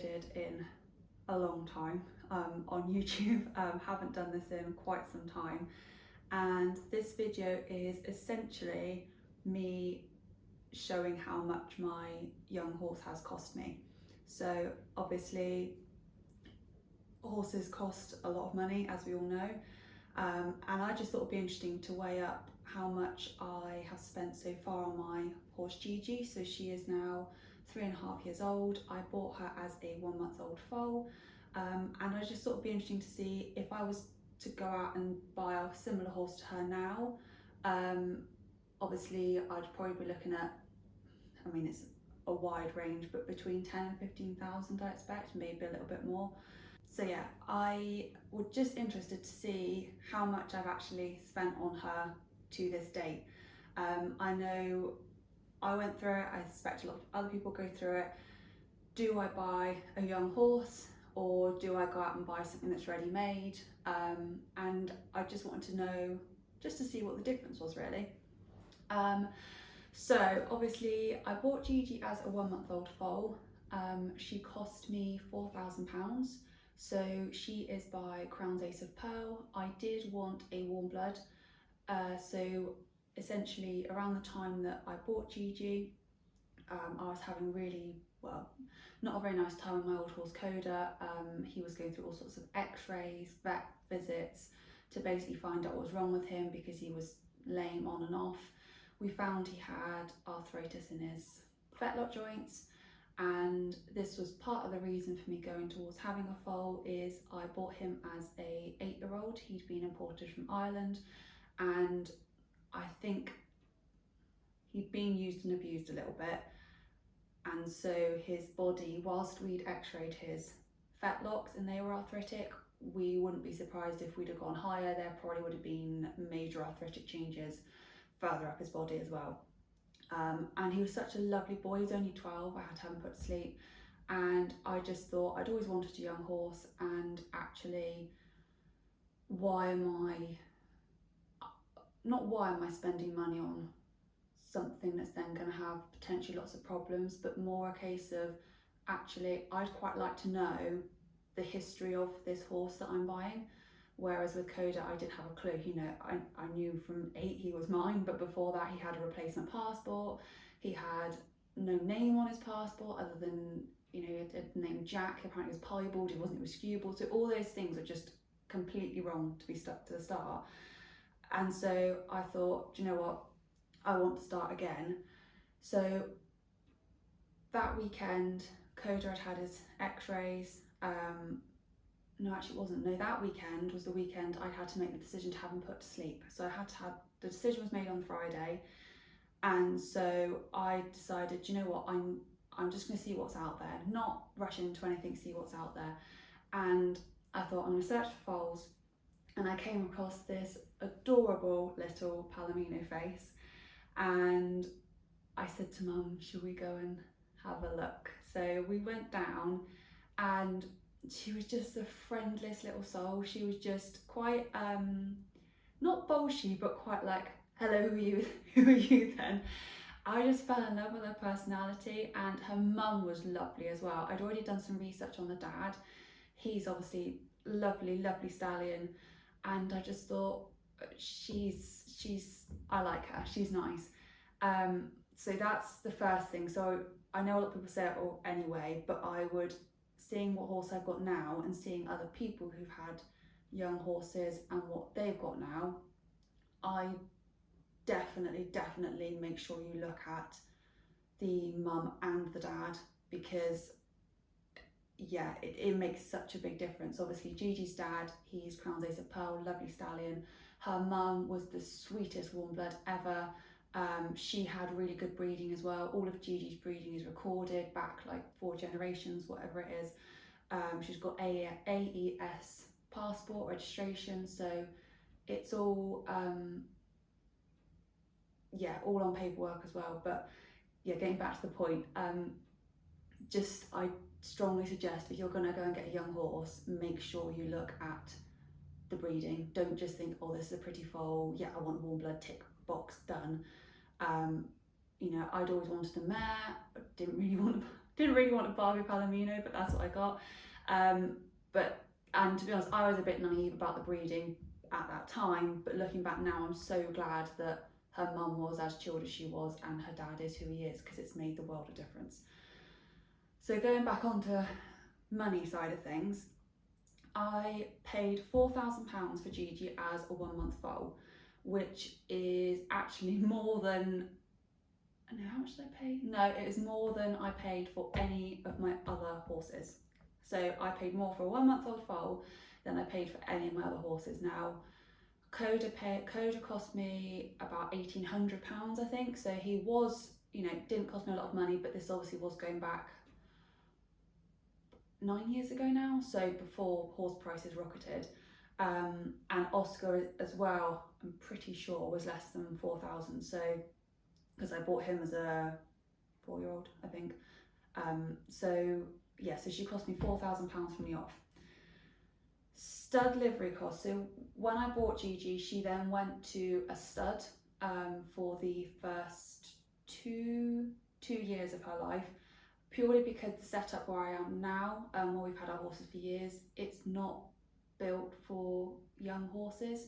uploaded in a long time on YouTube. Haven't done this in quite some time, and this video is essentially me showing how much my young horse has cost me. So obviously horses cost a lot of money, as we all know, and I just thought it'd be interesting to weigh up how much I have spent so far on my horse Gigi. So she is now 3.5 years old. I bought her as a 1-month-old foal, and I just thought it'd be interesting to see if I was to go out and buy a similar horse to her now. Obviously I'd probably be looking at, I mean it's a wide range, but between 10 and 15,000 I expect, maybe a little bit more. So yeah, I was just interested to see how much I've actually spent on her to this date. I know I went through it, I suspect a lot of other people go through it. Do I buy a young horse or do I go out and buy something that's ready made? And I just wanted to know, just to see what the difference was really. So obviously I bought Gigi as a 1-month-old foal. She cost me £4,000. So she is by Crown's Ace of Pearl. I did want a warm blood. So essentially around the time that I bought Gigi, I was having really, well, not a very nice time with my old horse Coda. He was going through all sorts of x-rays, vet visits to basically find out what was wrong with him because he was lame on and off. We found he had arthritis in his fetlock joints, and this was part of the reason for me going towards having a foal. Is I bought him as a 8-year-old. He'd been imported from Ireland, and I think he'd been used and abused a little bit, and so his body, whilst we'd x-rayed his fetlocks and they were arthritic, we wouldn't be surprised if we'd have gone higher. There probably would have been major arthritic changes further up his body as well. And he was such a lovely boy. He was only 12. I had to have him put to sleep, and I just thought I'd always wanted a young horse, and actually why am I spending money on something that's then going to have potentially lots of problems, but more a case of actually I'd quite like to know the history of this horse that I'm buying. Whereas with Coda, I didn't have a clue. You know, I knew from 8 he was mine, but before that he had a replacement passport. He had no name on his passport other than, you know, the name Jack. Apparently he was piebald, he wasn't, he was skewbald. So all those things are just completely wrong to be stuck to the start. And so I thought, do you know what, I want to start again. So that weekend, Coda had had his x-rays. No, actually it wasn't. No, that weekend was the weekend I had to make the decision to have him put to sleep. So I had to have, the decision was made on Friday. And so I decided, you know what, I'm just going to see what's out there, not rush into anything, see what's out there. And I thought I'm going to search for foals, and I came across this adorable little Palomino face, and I said to Mum, should we go and have a look? So we went down, and she was just the friendliest little soul. She was just quite not bolshy, but quite like, hello, who are you? Who are you then? I just fell in love with her personality, and her mum was lovely as well. I'd already done some research on the dad. He's obviously lovely stallion, and I just thought I like her, she's nice. So that's the first thing. So I know a lot of people say it all anyway, but I would, seeing what horse I've got now and seeing other people who've had young horses and what they've got now, I definitely make sure you look at the mum and the dad, because yeah, it makes such a big difference. Obviously Gigi's dad, he's Crown's Ace of Pearl, lovely stallion. Her mum was the sweetest warm blood ever. She had really good breeding as well. All of Gigi's breeding is recorded back like 4 generations, whatever it is. She's got AES passport registration, so it's all yeah, all on paperwork as well. But yeah, getting back to the point, I strongly suggest if you're going to go and get a young horse, make sure you look at the breeding. Don't just think, oh, this is a pretty foal, yeah, I want a warm blood, tick box, done. You know, I'd always wanted a mare, but didn't really want didn't really want a Barbie Palomino, but that's what I got. And to be honest, I was a bit naive about the breeding at that time, but looking back now, I'm so glad that her mum was as chilled as she was and her dad is who he is, because it's made the world of difference. So going back onto money side of things, I paid £4,000 for Gigi as a 1 month foal, which is actually more than, no, how much did I pay? No, it is more than I paid for any of my other horses. So I paid more for a 1 month old foal than I paid for any of my other horses. Now, Coda cost me about £1,800, I think. So he was, didn't cost me a lot of money, but this obviously was going back 9 years ago now, so before horse prices rocketed. And Oscar as well, I'm pretty sure was less than 4,000. So because I bought him as a 4-year-old, I think. So she cost me £4,000 from the off. Stud livery costs. So when I bought Gigi, she then went to a stud for the first two years of her life, purely because the setup where I am now, where we've had our horses for years, it's not built for young horses.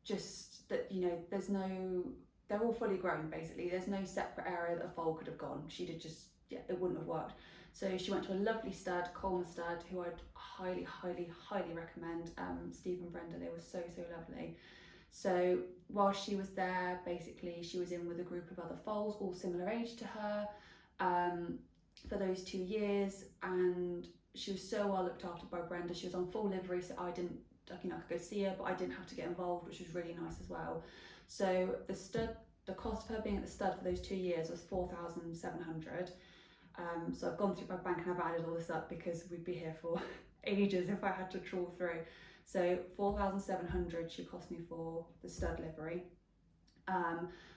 Just that, there's no, they're all fully grown basically. There's no separate area that a foal could have gone. She'd have just, it wouldn't have worked. So she went to a lovely stud, Coleman Stud, who I'd highly, highly, highly recommend. Steve and Brenda, they were so, so lovely. So while she was there, basically she was in with a group of other foals, all similar age to her, for those 2 years, and she was so well looked after by Brenda. She was on full livery, so I didn't, I could go see her, but I didn't have to get involved, which was really nice as well. So the cost of her being at the stud for those 2 years was £4,700. So I've gone through my bank and I've added all this up because we'd be here for ages if I had to trawl through. So £4,700 she cost me for the stud livery.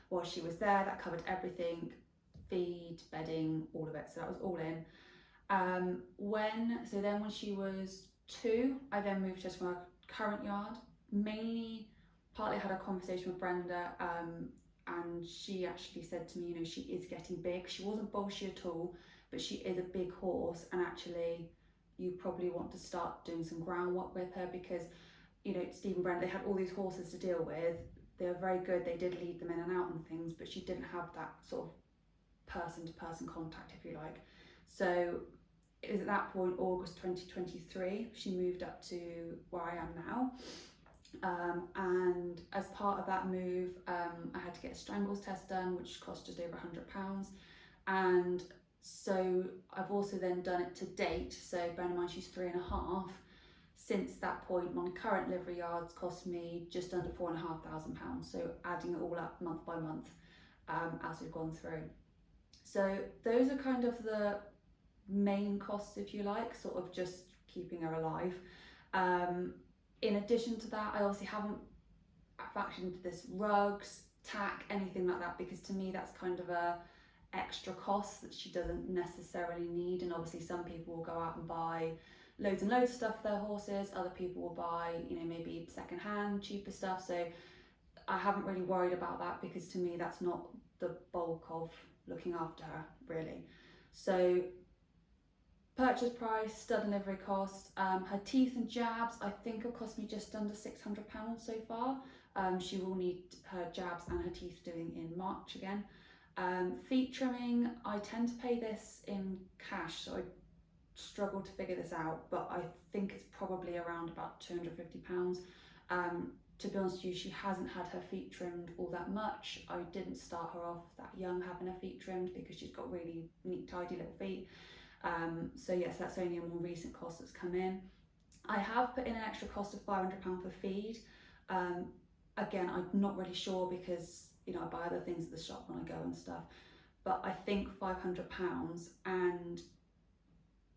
While she was there, that covered everything, feed, bedding, all of it. So that was all in. When she was 2, I then moved her to my current yard. Partly had a conversation with Brenda, and she actually said to me, she is getting big. She wasn't bolshy at all, but she is a big horse, and actually you probably want to start doing some groundwork with her, because Steve and Brenda, they had all these horses to deal with. They were very good, they did lead them in and out and things, but she didn't have that sort of person to person contact, if you like. So it was at that point, August 2023, she moved up to where I am now. And as part of that move, I had to get a strangles test done, which cost just over £100. And so I've also then done it to date. So bear in mind she's 3.5. Since that point, my current livery yards cost me just under £4,500. So adding it all up month by month, as we've gone through. So those are kind of the main costs, if you like, sort of just keeping her alive. In addition to that, I obviously haven't factored into this rugs, tack, anything like that, because to me that's kind of a extra cost that she doesn't necessarily need. And obviously some people will go out and buy loads and loads of stuff for their horses, other people will buy, maybe second-hand, cheaper stuff. So I haven't really worried about that, because to me that's not the bulk of looking after her, really. So purchase price, stud and livery cost, her teeth and jabs I think have cost me just under £600 so far. She will need her jabs and her teeth doing in March again. Feet trimming, I tend to pay this in cash, so I struggle to figure this out, but I think it's probably around about £250. To be honest with you, she hasn't had her feet trimmed all that much. I didn't start her off that young having her feet trimmed, because she's got really neat, tidy little feet. So yes, that's only a more recent cost that's come in. I have put in an extra cost of £500 for feed. Again, I'm not really sure, because I buy other things at the shop when I go and stuff, but I think £500, and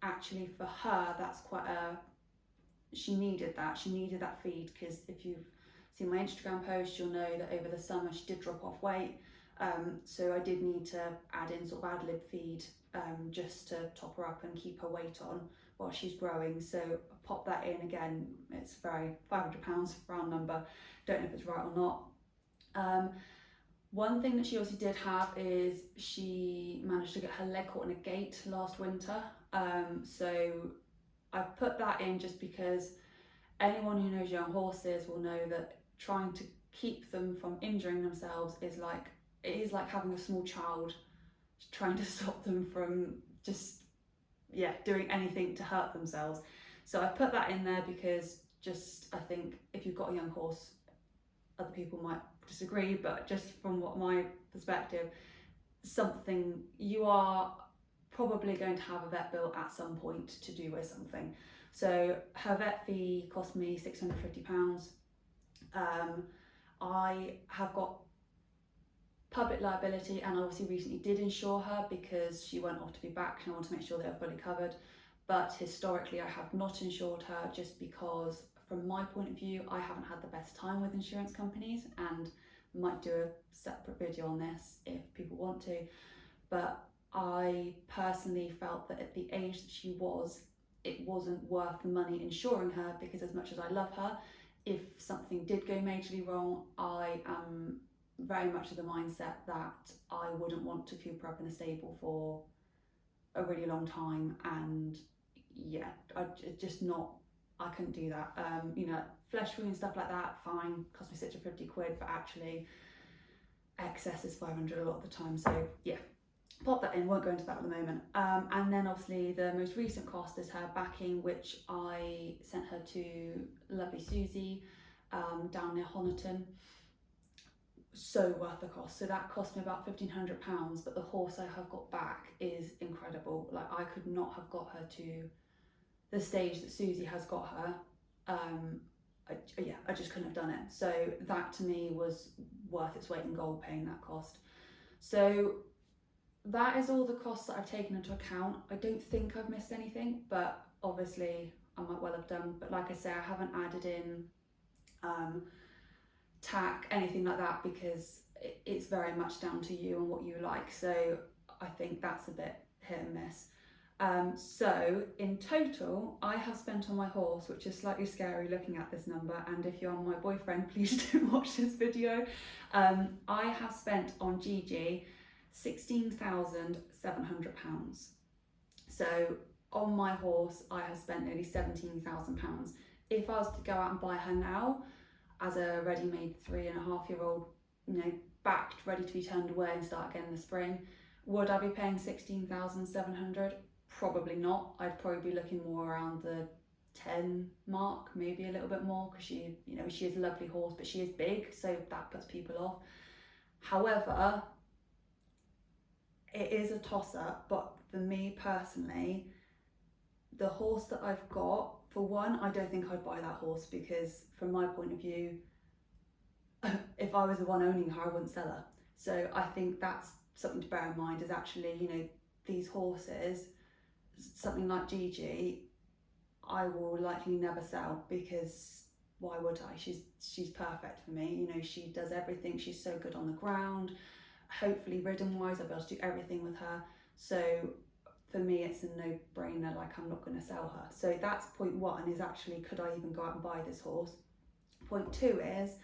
actually for her that's quite she needed that feed, because if you've seen my Instagram post, you'll know that over the summer she did drop off weight. So I did need to add in sort of ad lib feed, just to top her up and keep her weight on while she's growing. So I pop that in again. It's very £500 round number. Don't know if it's right or not. One thing that she obviously did have is she managed to get her leg caught in a gate last winter. So I've put that in just because anyone who knows young horses will know that trying to keep them from injuring themselves is like, it is like having a small child, trying to stop them from just, yeah, doing anything to hurt themselves. So I put that in there because just, I think if you've got a young horse, other people might disagree, but just from what my perspective, something you are probably going to have a vet bill at some point to do with something. So her vet fee cost me £650. I have got public liability, and I obviously recently did insure her because she went off to be back and I want to make sure they are fully covered. But historically I have not insured her just because from my point of view I haven't had the best time with insurance companies, and might do a separate video on this if people want to. But I personally felt that at the age that she was, it wasn't worth the money insuring her, because as much as I love her, if something did go majorly wrong, I am very much of the mindset that I wouldn't want to coop her up in a stable for a really long time. And yeah, I just not, I couldn't do that. You know, flesh wound and stuff like that, fine, cost me £650, but actually excess is 500 a lot of the time. So yeah, pop that in, won't go into that at the moment. And then obviously the most recent cost is her backing, which I sent her to lovely Susie down near Honiton. So worth the cost. So that cost me about £1,500, but the horse I have got back is incredible. Like, I could not have got her to the stage that Susie has got her. I just couldn't have done it. So that to me was worth its weight in gold, paying that cost. So that is all the costs that I've taken into account. I don't think I've missed anything, but obviously I might well have done. But like I say, I haven't added in tack, anything like that, because it's very much down to you and what you like. So I think that's a bit hit and miss. So in total, I have spent on my horse, which is slightly scary looking at this number, and if you're my boyfriend, please don't watch this video. I have spent on Gigi £16,700. So on my horse, I have spent nearly £17,000. If I was to go out and buy her now, as a ready-made 3.5-year-old, you know, backed, ready to be turned away and start again in the spring, would I be paying £16,700? Probably not. I'd probably be looking more around the 10 mark, maybe a little bit more, because she, you know, she is a lovely horse, but she is big, so that puts people off. However, it is a toss-up, but for me personally, the horse that I've got, for one, I don't think I'd buy that horse, because from my point of view, if I was the one owning her, I wouldn't sell her. So I think that's something to bear in mind, is actually, you know, these horses, something like Gigi, I will likely never sell, because why would I? She's perfect for me. You know, she does everything. She's so good on the ground. Hopefully ridden wise, I'll be able to do everything with her. So for me, it's a no-brainer. Like, I'm not going to sell her. So that's point one, is actually, could I even go out and buy this horse? Point two is,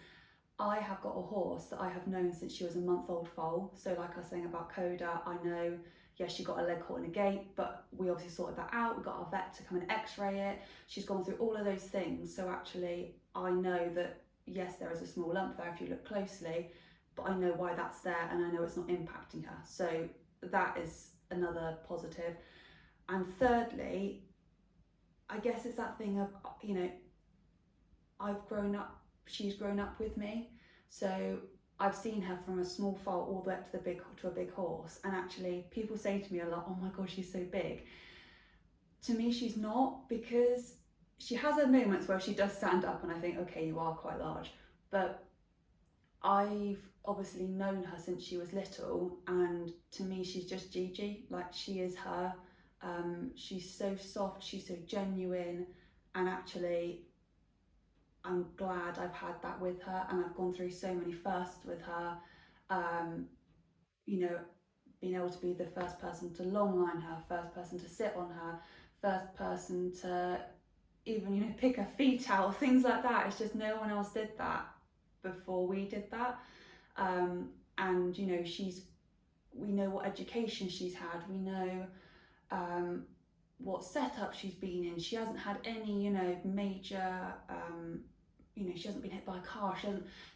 I have got a horse that I have known since she was a month-old foal. So like I was saying about Coda, I know, yes, she got her leg caught in a gate, but we obviously sorted that out. We got our vet to come and x-ray it. She's gone through all of those things. So actually, I know that, yes, there is a small lump there if you look closely, but I know why that's there, and I know it's not impacting her. So that is another positive. And thirdly, I guess it's that thing of, you know, I've grown up, she's grown up with me, so I've seen her from a small foal all the way up to a big horse. And actually, people say to me a lot, oh my god, she's so big. To me, she's not, because she has her moments where she does stand up and I think, okay, you are quite large, but I've obviously known her since she was little, and to me she's just Gigi. Like, she is her. She's so soft, she's so genuine, and actually I'm glad I've had that with her, and I've gone through so many firsts with her. You know, being able to be the first person to longline her, first person to sit on her, first person to even, you know, pick her feet out, things like that. It's just no one else did that before we did that. And you know, we know what education she's had, we know what setup she's been in. She hasn't had any, you know, major, you know, she hasn't been hit by a car,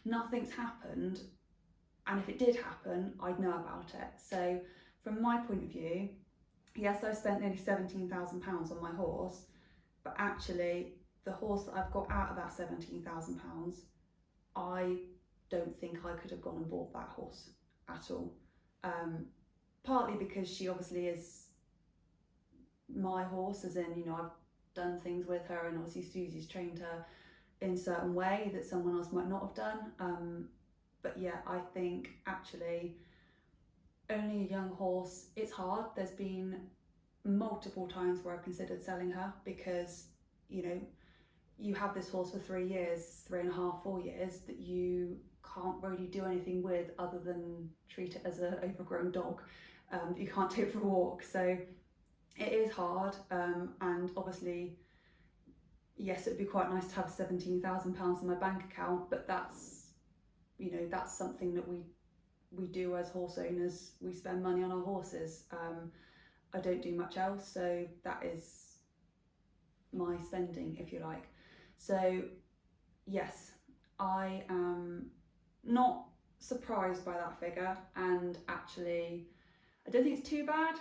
nothing's happened. And if it did happen, I'd know about it. So from my point of view, yes, I spent nearly £17,000 on my horse, but actually the horse that I've got out of that £17,000, I don't think I could have gone and bought that horse at all. Partly because she obviously is my horse, as in, you know, I've done things with her, and obviously Susie's trained her in a certain way that someone else might not have done. But yeah, I think actually owning a young horse, it's hard. There's been multiple times where I've considered selling her because, you know, you have this horse for 3 years, 3.5, 4 years that you can't really do anything with other than treat it as an overgrown dog. You can't take for a walk. So it is hard. And obviously, yes, it would be quite nice to have £17,000 in my bank account, but that's, you know, that's something that we do as horse owners. We spend money on our horses. I don't do much else, so that is my spending, if you like. So yes, I am not surprised by that figure, and actually I don't think it's too bad.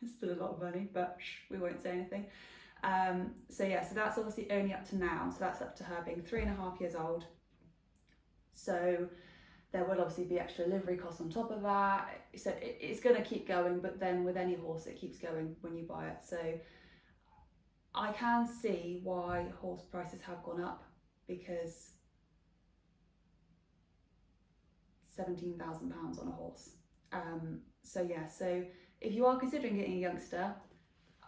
It's still a lot of money, but we won't say anything. So yeah, so that's obviously only up to now, so that's up to her being 3.5 years old. So there will obviously be extra livery costs on top of that. So it's going to keep going, but then with any horse, it keeps going when you buy it. So I can see why horse prices have gone up, because £17,000 on a horse. So yeah, so if you are considering getting a youngster,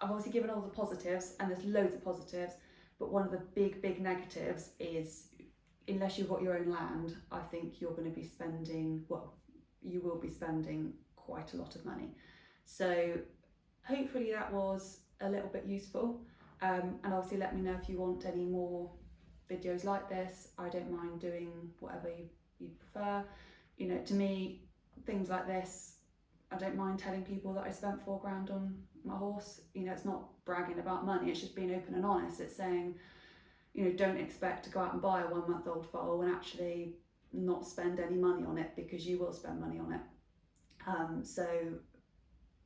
I've obviously given all the positives, and there's loads of positives, but one of the big negatives is, unless you've got your own land, I think you're going to be spending, well, you will be spending quite a lot of money. So hopefully that was a little bit useful. And obviously let me know if you want any more videos like this. I don't mind doing whatever you prefer. You know, to me, things like this, I don't mind telling people that I spent £4,000 on my horse. You know, it's not bragging about money, it's just being open and honest. It's saying, you know, don't expect to go out and buy a 1-month-old foal and actually not spend any money on it, because you will spend money on it. So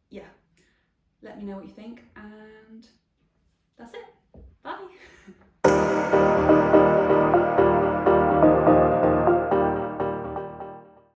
yeah, let me know what you think, and that's it. Bye.